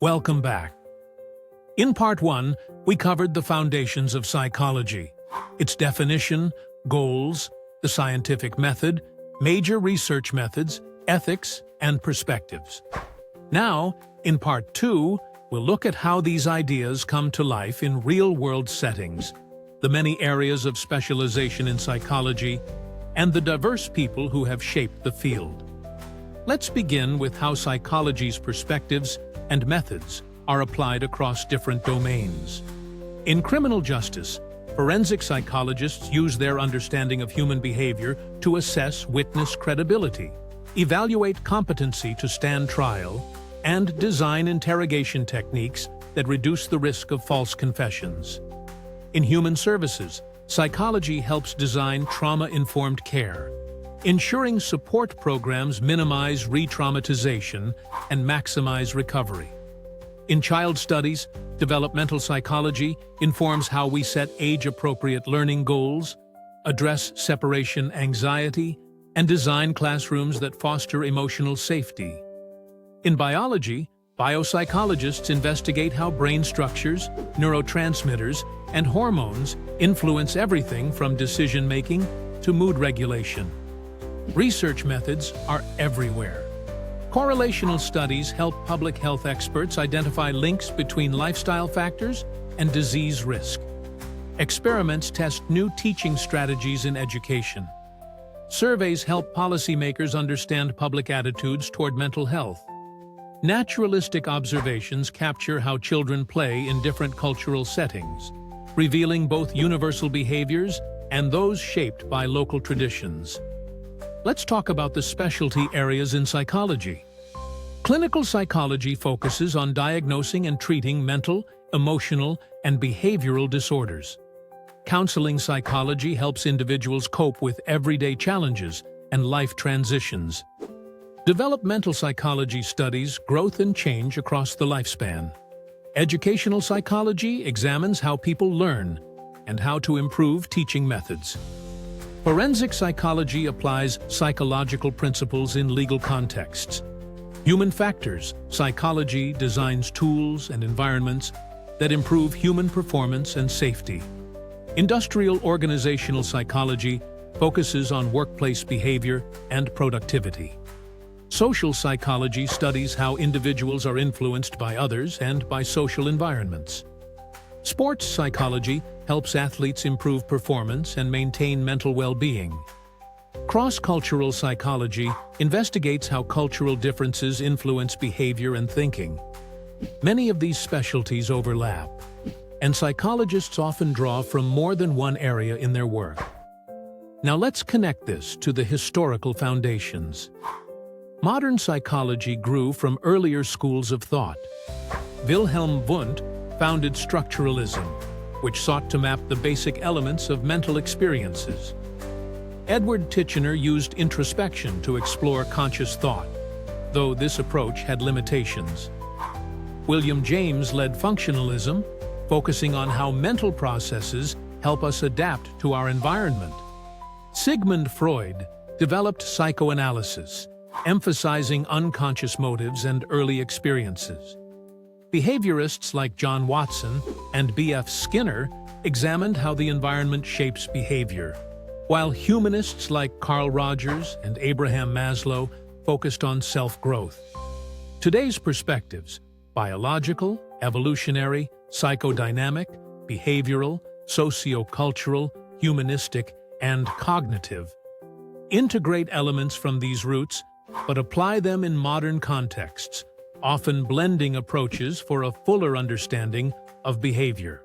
Welcome back. In Part 1, we covered the foundations of psychology, its definition, goals, the scientific method, major research methods, ethics, and perspectives. Now, in Part 2, we'll look at how these ideas come to life in real-world settings, the many areas of specialization in psychology, and the diverse people who have shaped the field. Let's begin with how psychology's perspectives and methods are applied across different domains. In criminal justice, forensic psychologists use their understanding of human behavior to assess witness credibility, evaluate competency to stand trial, and design interrogation techniques that reduce the risk of false confessions. In human services, psychology helps design trauma-informed care, ensuring support programs minimize re-traumatization and maximize recovery. In child studies, developmental psychology informs how we set age-appropriate learning goals, address separation anxiety, and design classrooms that foster emotional safety. In biology, biopsychologists investigate how brain structures, neurotransmitters, and hormones influence everything from decision-making to mood regulation. Research methods are everywhere. Correlational studies help public health experts identify links between lifestyle factors and disease risk. Experiments test new teaching strategies in education. Surveys help policymakers understand public attitudes toward mental health. Naturalistic observations capture how children play in different cultural settings, revealing both universal behaviors and those shaped by local traditions. Let's talk about the specialty areas in psychology. Clinical psychology focuses on diagnosing and treating mental, emotional, and behavioral disorders. Counseling psychology helps individuals cope with everyday challenges and life transitions. Developmental psychology studies growth and change across the lifespan. Educational psychology examines how people learn and how to improve teaching methods. Forensic psychology applies psychological principles in legal contexts. Human factors psychology designs tools and environments that improve human performance and safety. Industrial organizational psychology focuses on workplace behavior and productivity. Social psychology studies how individuals are influenced by others and by social environments. Sports psychology helps athletes improve performance and maintain mental well-being. Cross-cultural psychology investigates how cultural differences influence behavior and thinking. Many of these specialties overlap, and psychologists often draw from more than one area in their work. Now let's connect this to the historical foundations. Modern psychology grew from earlier schools of thought. Wilhelm Wundt founded structuralism, which sought to map the basic elements of mental experiences. Edward Titchener used introspection to explore conscious thought, though this approach had limitations. William James led functionalism, focusing on how mental processes help us adapt to our environment. Sigmund Freud developed psychoanalysis, emphasizing unconscious motives and early experiences. Behaviorists like John Watson and B.F. Skinner examined how the environment shapes behavior, while humanists like Carl Rogers and Abraham Maslow focused on self-growth. Today's perspectives, biological, evolutionary, psychodynamic, behavioral, socio-cultural, humanistic, and cognitive, integrate elements from these roots but apply them in modern contexts, often blending approaches for a fuller understanding of behavior.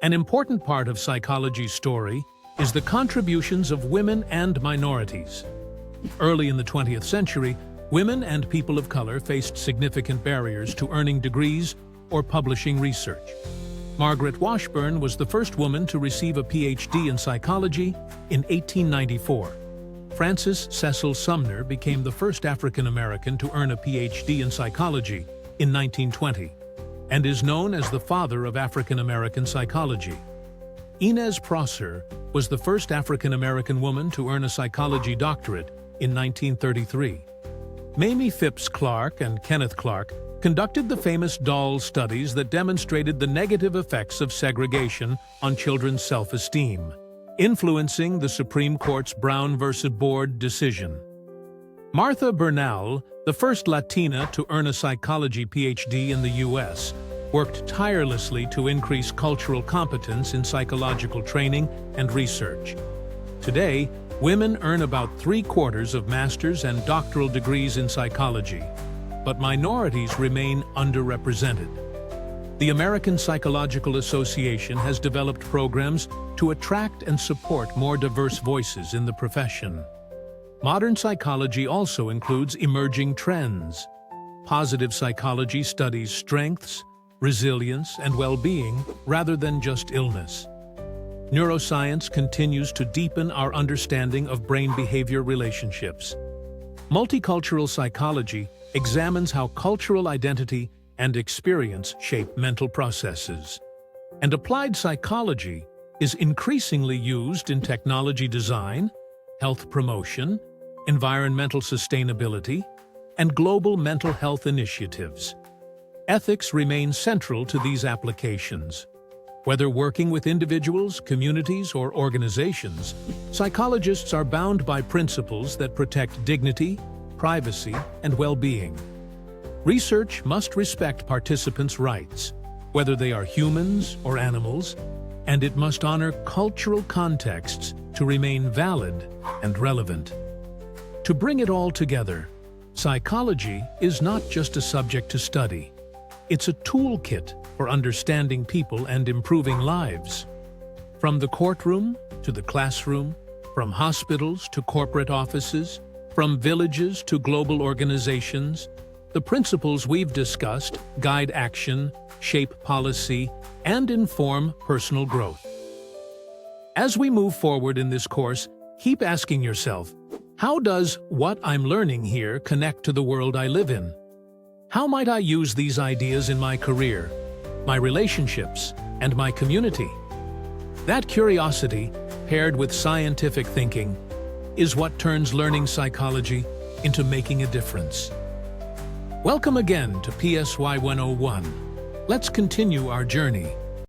An important part of psychology's story is the contributions of women and minorities. Early in the 20th century, women and people of color faced significant barriers to earning degrees or publishing research. Margaret Washburn was the first woman to receive a PhD in psychology in 1894. Francis Cecil Sumner became the first African American to earn a PhD in psychology in 1920, and is known as the father of African American psychology. Inez Prosser was the first African American woman to earn a psychology doctorate in 1933. Mamie Phipps Clark and Kenneth Clark conducted the famous Dahl studies that demonstrated the negative effects of segregation on children's self-esteem, influencing the Supreme Court's Brown v. Board decision. Martha Bernal, the first Latina to earn a psychology PhD in the U.S., worked tirelessly to increase cultural competence in psychological training and research. Today, women earn about 3/4 of master's and doctoral degrees in psychology, but minorities remain underrepresented. The American Psychological Association has developed programs to attract and support more diverse voices in the profession. Modern psychology also includes emerging trends. Positive psychology studies strengths, resilience, and well-being rather than just illness. Neuroscience continues to deepen our understanding of brain-behavior relationships. Multicultural psychology examines how cultural identity and experience shape mental processes. And applied psychology is increasingly used in technology design, health promotion, environmental sustainability, and global mental health initiatives. Ethics remain central to these applications. Whether working with individuals, communities, or organizations, psychologists are bound by principles that protect dignity, privacy, and well-being. Research must respect participants' rights, whether they are humans or animals, and it must honor cultural contexts to remain valid and relevant. To bring it all together, psychology is not just a subject to study. It's a toolkit for understanding people and improving lives. From the courtroom to the classroom, from hospitals to corporate offices, from villages to global organizations, the principles we've discussed guide action, shape policy, and inform personal growth. As we move forward in this course, keep asking yourself, how does what I'm learning here connect to the world I live in? How might I use these ideas in my career, my relationships, and my community? That curiosity, paired with scientific thinking, is what turns learning psychology into making a difference. Welcome again to PSY 101. Let's continue our journey.